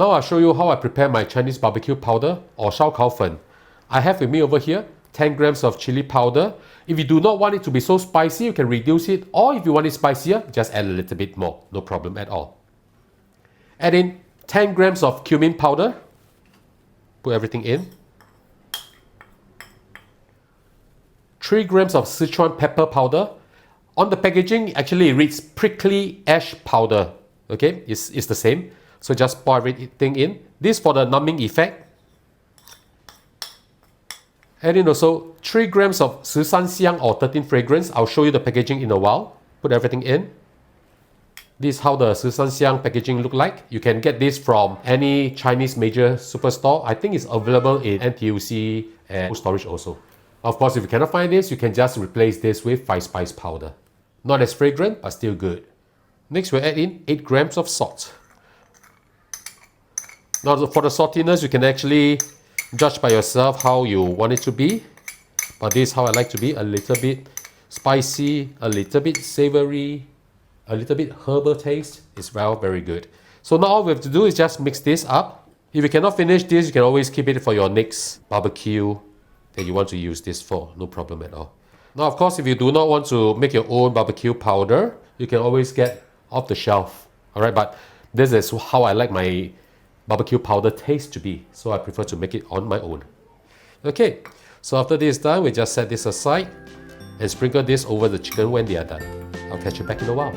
Now I'll show you how I prepare my Chinese barbecue powder or 烧烤粉. I have with me over here 10 grams of chili powder. If you do not want it to be so spicy, you can reduce it, or if you want it spicier, just add a little bit more, no problem at all. Add in 10 grams of cumin powder. Put everything in. 3 grams of Szechuan pepper powder. On the packaging, actually it reads prickly ash powder. Okay, it's the same. So just pour everything in. This for the numbing effect. Add in also 3 grams of 13香 or 13 fragrance. I'll show you the packaging in a while. Put everything in. This is how the 13香 packaging look like. You can get this from any Chinese major superstore. I think it's available in NTUC and food storage also. Of course, if you cannot find this, you can just replace this with 5 spice powder. Not as fragrant, but still good. Next, we'll add in 8 grams of salt. Now, for the saltiness, you can actually judge by yourself how you want it to be. But this is how I like to be. A little bit spicy, a little bit savory, a little bit herbal taste. It's very good. So now all we have to do is just mix this up. If you cannot finish this, you can always keep it for your next barbecue that you want to use this for. No problem at all. Now, of course, if you do not want to make your own barbecue powder, you can always get off the shelf. Alright, but this is how I like my barbecue powder taste to be. So I prefer to make it on my own. Okay, so after this is done, we just set this aside and sprinkle this over the chicken when they are done. I'll catch you back in a while.